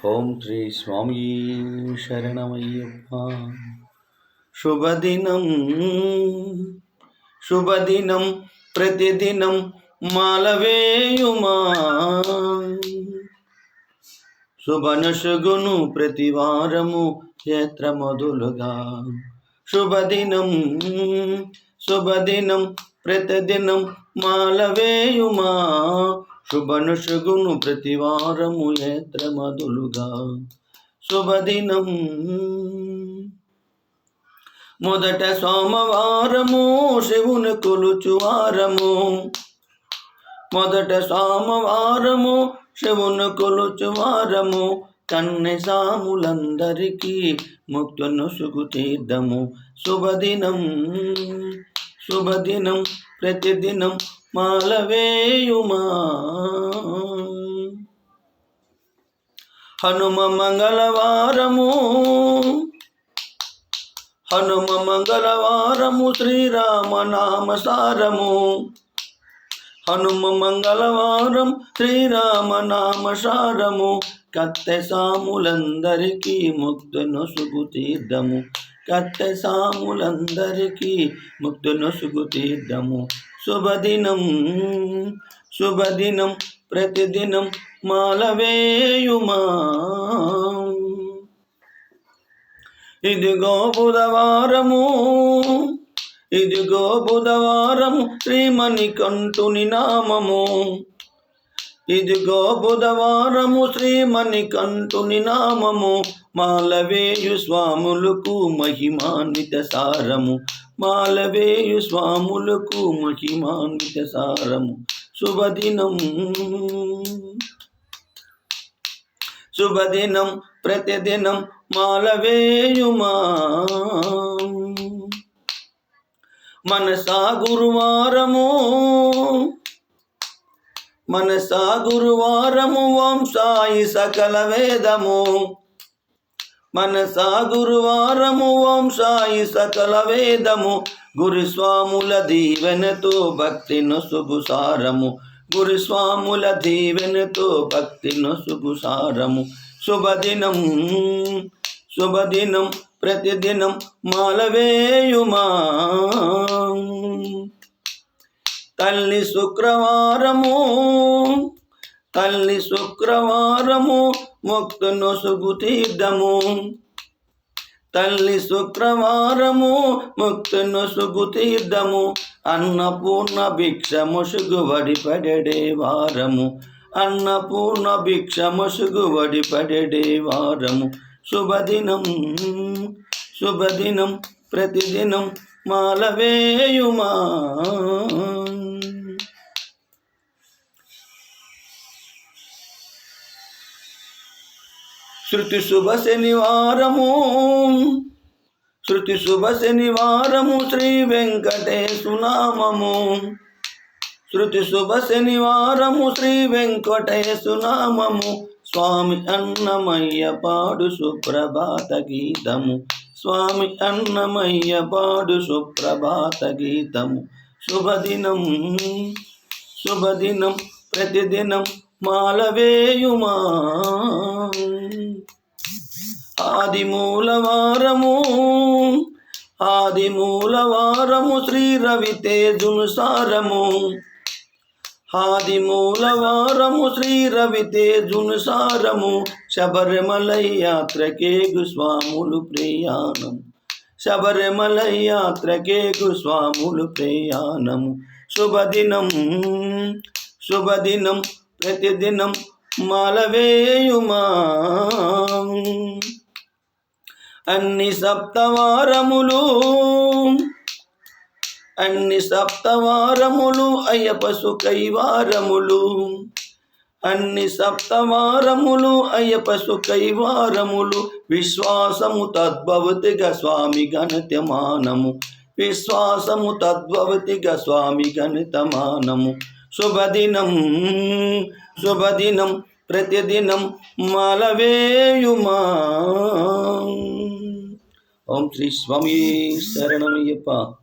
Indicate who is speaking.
Speaker 1: ఓం శ్రీ స్వామి శరణమయ్యప్ప. శుభదినం శుభదినం ప్రతిదినం మాలవేయుమా, శుభనశుగును ప్రతివారము క్షేత్ర మొదలుగా. శుభదినం శుభదినం ప్రతిదినం మాలవేయుమా, శుభనుషుగును ప్రతివారము క్షేత్ర మొదలుగా. శుభదినం మొదట సోమవారము శివుని కొలుచువారము, మొదట సోమవారము శివుని కొలుచువారము. కన్నె సాములందరికీ ముక్తును సుగుతీర్థము. శుభదినం శుభదినం ప్రతిదినం మాలవేయుమా. హనుమ మంగళవారము హనుమ మంగళవారము శ్రీరామనామ సారము. హనుమ మంగళవారం శ్రీరామనామ సారము. కత్తె సాములందరికీ ముక్తును సుగుతీర్థము. కత్తె సాములందరికీ ముక్తును సుగుతీర్థము. శుభదినం శుభదినం ప్రతిదినం మాలవేయుమా. ఇదిగో బుధవారము ఇదిగో బుధవారము శ్రీమణికంఠుని నామము. ఇదిగో బుధవారము శ్రీమణికంఠుని నామము. మాలవేయు స్వాములకు మహిమాన్విత సారము. మాలవేయు స్వాములకు మహిమాన్విత సారము. శుభదినం శుభదినం ప్రతిదినం మాలవేయుమా. మనసా గురువారము మనసా గురువారము ఓం సాయి సకల వేదము. మనసా గురువారము ఓం సాయి సకల వేదము. గురుస్వాముల దీవెనతో భక్తి నొసుగు సారము. గురుస్వాముల దీవెనతో భక్తి నొసుగు సారము. శుభదినం శుభదినం ప్రతిదినం మాలవేయుమా. తల్లి శుక్రవారము తల్లి శుక్రవారము ముక్తును సుగుతీర్థము. తల్లి శుక్రవారము ముక్తును సుగుతీర్థము. అన్నపూర్ణ భిక్ష ముసుగు వడిపడే వారము. అన్నపూర్ణ భిక్ష ముసుగు వడిపడే వారము. శుభదినం శుభదినం ప్రతిదినం మాలవేయుమా. శృతి శుభ శనివారము శృతి శుభ శనివారము శ్రీ వెంకటేశు నామము. శృతి శుభ శనివారము శ్రీ వెంకటేశు నామము. స్వామి అన్నమయ్య పాడు సుప్రభాత గీతము. స్వామి అన్నమయ్య పాడు సుప్రభాత గీతము. శుభదినం శుభదినం ప్రతిదినం మాలవేయుమా. ఆదిమూలవారము ఆదిమూలవారము శ్రీ రవితేజును సారము. ఆదిమూలవారము శ్రీ రవితేజును సారము. శబరిమలై యాత్రకేగు స్వాములు ప్రయాణం. శబరిమలై యాత్రకేగు స్వాములు ప్రయాణము. శుభదినం శుభదినం ప్రతిదినం మాలవేయుమా. అన్ని సప్తవారములు అన్ని సప్తవారములు అయ్యప్ప సుకైవారములు. అన్ని సప్తవారములు అయ్యప్ప సుకైవారములు. విశ్వాసము తద్భవతిగా స్వామి గణితమానము. విశ్వాసము తద్భవతిగా స్వామి గణితమానము. శుభదినం శుభదినం ప్రతిదినం మాలవేయుమా. ఓం శ్రీ స్వామి శరణమయ్యప్ప.